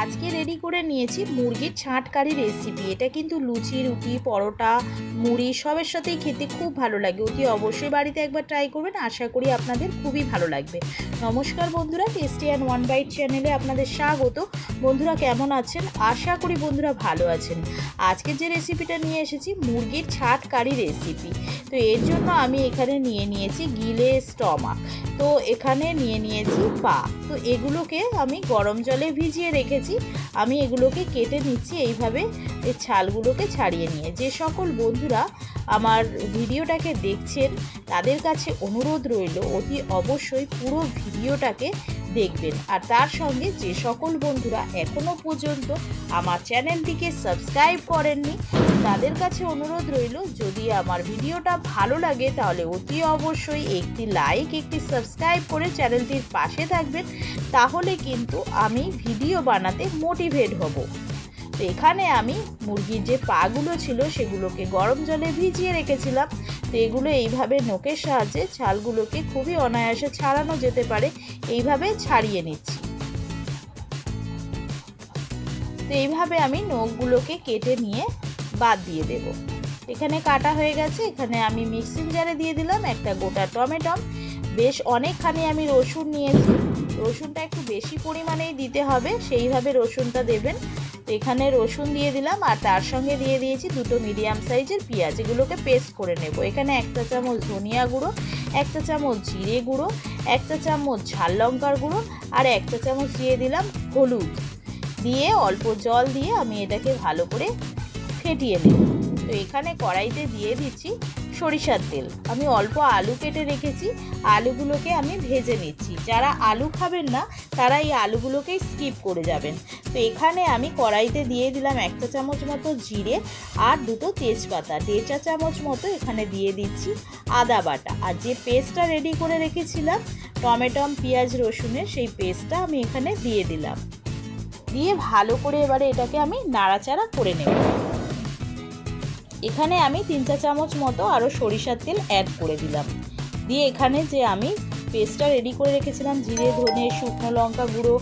আজকে রেডি করে নিয়েছি মুরগির ছাঁট কারি রেসিপি। এটা কিন্তু লুচি, রুটি, পরোটা, মুড়ি সবের সাথেই খেতে খুব ভালো লাগে। অতি অবশ্যই বাড়িতে একবার ট্রাই করবেন, আশা করি আপনাদের খুবই ভালো লাগবে। নমস্কার বন্ধুরা, টেস্টি অ্যান্ড ওয়ান বাইট চ্যানেলে আপনাদের স্বাগত। বন্ধুরা কেমন আছেন? আশা করি বন্ধুরা ভালো আছেন। আজকে যে রেসিপিটা নিয়ে এসেছি মুরগির ছাঁট কারি রেসিপি। তো এর জন্য আমি এখানে নিয়ে নিয়েছি গিলে স্টমাক, তো এখানে নিয়ে নিয়েছি পা। তো এগুলোকে আমি গরম জলে ভিজিয়ে রেখেছি। আমি এগুলোকে কেটে নিচ্ছি এইভাবে, এই ছালগুলোকে ছাড়িয়ে নিয়ে। যে সকল বন্ধুরা আমার ভিডিওটাকে দেখছেন তাদের কাছে অনুরোধ রইল অতি অবশ্যই পুরো ভিডিওটাকে দেখবেন। আর তার সঙ্গে যে সকল বন্ধুরা এখনও পর্যন্ত আমার চ্যানেলটিকে সাবস্ক্রাইব করেননি তাদের কাছে অনুরোধ রইল, যদি আমার ভিডিওটা ভালো লাগে তাহলে অতি অবশ্যই একটি লাইক, একটি সাবস্ক্রাইব করে চ্যানেলটির পাশে থাকবেন। তাহলে কিন্তু আমি ভিডিও বানাতে মোটিভেট হব। তো এখানে আমি মুরগির যে পাগুলো ছিল সেগুলোকে গরম জলে ভিজিয়ে রেখেছিলাম। তো এগুলো এইভাবে নখের সাহায্যে ছালগুলোকে খুবই অনায়াসে ছাড়ানো যেতে পারে, এইভাবে ছাড়িয়ে নিচ্ছি। তো এইভাবে আমি নখগুলোকে কেটে নিয়ে বাদ দিয়ে দেব। এখানে কাটা হয়ে গেছে। এখানে আমি মিক্সিং জারে দিয়ে দিলাম একটা গোটা টমেটো। বেশ অনেকখানি আমি রসুন নিয়েছি। রসুনটা একটু বেশি পরিমাণেই দিতে হবে, সেইভাবে রসুনটা দেবেন। তো এখানে রসুন দিয়ে দিলাম, আর তার সঙ্গে দিয়ে দিয়েছি দুটো মিডিয়াম সাইজের পেঁয়াজ। এগুলোকে পেস্ট করে নেব। এখানে 1 চা চামচ ধনিয়া গুঁড়ো, 1 চা চামচ জিরে গুঁড়ো, 1 চা চামচ ঝাল লঙ্কার গুঁড়ো, আর 1 চা চামচ দিয়ে দিলাম হলুদ। দিয়ে অল্প জল দিয়ে আমি এটাকে ভালো করে ফেটিয়ে নেব। তো এখানে কড়াইতে দিয়ে দিচ্ছি সরিষার তেল। আমি অল্প আলু কেটে রেখেছি, আলুগুলোকে আমি ভেজে নিচ্ছি। যারা আলু খাবেন না তারা এই আলুগুলোকেই স্কিপ করে যাবেন। তো এখানে আমি কড়াইতে দিয়ে দিলাম 1 চা চামচ মতো জিরে আর দুটো তেজপাতা, 1.5 চা চামচ মতো এখানে দিয়ে দিচ্ছি আদা বাটা। আর যে পেস্টটা রেডি করে রেখেছিলাম টমেটো, পেঁয়াজ, রসুনের, সেই পেস্টটা আমি এখানে দিয়ে দিলাম। দিয়ে ভালো করে এবারে এটাকে আমি নাড়াচাড়া করে নেব। এখানে আমি 3 চা চামচ মতো আরও সরিষার তেল অ্যাড করে দিলাম। দিয়ে এখানে যে আমি পেস্টটা রেডি করে রেখেছিলাম জিরে, ধনে, শুকনো লঙ্কা গুঁড়ো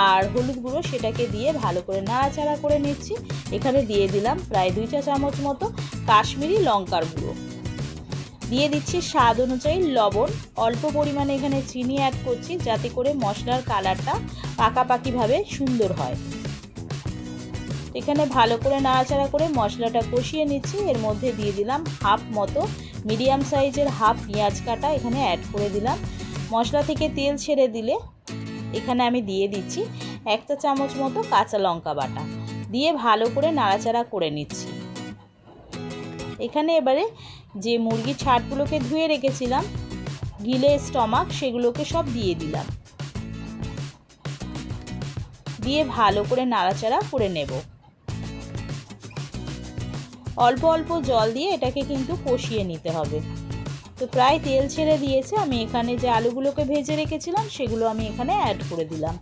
আর হলুদ গুঁড়ো, সেটাকে দিয়ে ভালো করে নাড়াচাড়া করে নিচ্ছি। এখানে দিয়ে দিলাম প্রায় 2 চা চামচ মতো কাশ্মীরি লঙ্কার গুঁড়ো। দিয়ে দিচ্ছি স্বাদ অনুযায়ী লবণ। অল্প পরিমাণে এখানে চিনি অ্যাড করছি যাতে করে মশলার কালারটা পাকাপাকিভাবে সুন্দর হয়। এখানে ভালো করে নাড়াচাড়া করে মশলাটা কষিয়ে নিচ্ছি। এর মধ্যে দিয়ে দিলাম হাফ মতো মিডিয়াম সাইজের হাফ পেঁয়াজ কাটা, এখানে অ্যাড করে দিলাম। মশলা থেকে তেল ছেড়ে দিলে এখানে আমি দিয়ে দিচ্ছি 1 চা চামচ মতো কাঁচা লঙ্কা বাটা। দিয়ে ভালো করে নাড়াচাড়া করে নিচ্ছি। এখানে এবারে যে মুরগির ছাটগুলোকে ধুয়ে রেখেছিলাম গিলে স্টমাক, সেগুলোকে সব দিয়ে দিলাম। দিয়ে ভালো করে নাড়াচাড়া করে নেব। অল্প অল্প জল দিয়ে এটাকে কিন্তু কষিয়ে নিতে হবে। তো প্রায় তেল ছেড়ে দিয়েছে। আমি এখানে যে আলুগুলোকে ভেজে রেখেছিলাম সেগুলো আমি এখানে অ্যাড করে দিলাম।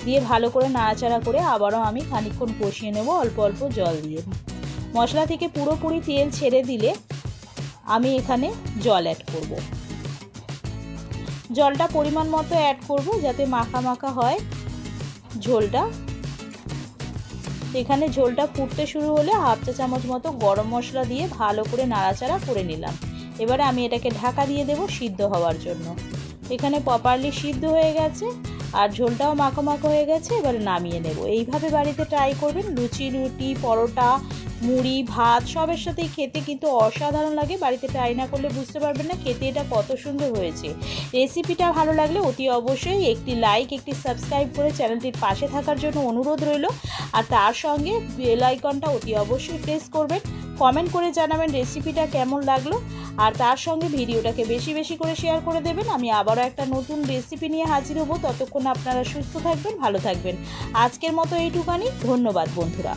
দিয়ে ভালো করে নাড়াচাড়া করে আবারও আমি খানিকক্ষণ কষিয়ে নেব অল্প অল্প জল দিয়ে। মশলা থেকে পুরোপুরি তেল ছেড়ে দিলে আমি এখানে জল অ্যাড করব। জলটা পরিমাণ মতো অ্যাড করব যাতে মাখা মাখা হয় ঝোলটা। এখানে ঝোলটা ফুটতে শুরু হলে হাফ চা চামচ মতো গরম মশলা দিয়ে ভালো করে নাড়াচাড়া করে নিলাম। এবারে আমি এটাকে ঢাকা দিয়ে দেব সিদ্ধ হওয়ার জন্য। এখানে প্রপারলি সিদ্ধ হয়ে গেছে আর ঝোলটাও মাখো মাখো হয়ে গেছে। এবারে নামিয়ে নেব। এইভাবে বাড়িতে ট্রাই করবেন। লুচি, রুটি, পরোটা, মুড়ি, ভাত সবের সাথেই খেতে কিন্তু অসাধারণ লাগে। বাড়িতে ট্রাই না করলে বুঝতে পারবেন না খেতে এটা কত সুন্দর হয়েছে। রেসিপিটা ভালো লাগলে অতি অবশ্যই একটি লাইক, একটি সাবস্ক্রাইব করে চ্যানেলটির পাশে থাকার জন্য অনুরোধ রইল। আর তার সঙ্গে বেল আইকনটা অতি অবশ্যই প্রেস করবেন। কমেন্ট করে জানাবেন রেসিপিটা কেমন লাগলো। আর তার সঙ্গে ভিডিওটাকে বেশি বেশি করে শেয়ার করে দেবেন। আমি আবারও একটা নতুন রেসিপি নিয়ে হাজির হব। ততক্ষণ আপনারা সুস্থ থাকবেন, ভালো থাকবেন। আজকের মতো এইটুখানি। ধন্যবাদ বন্ধুরা।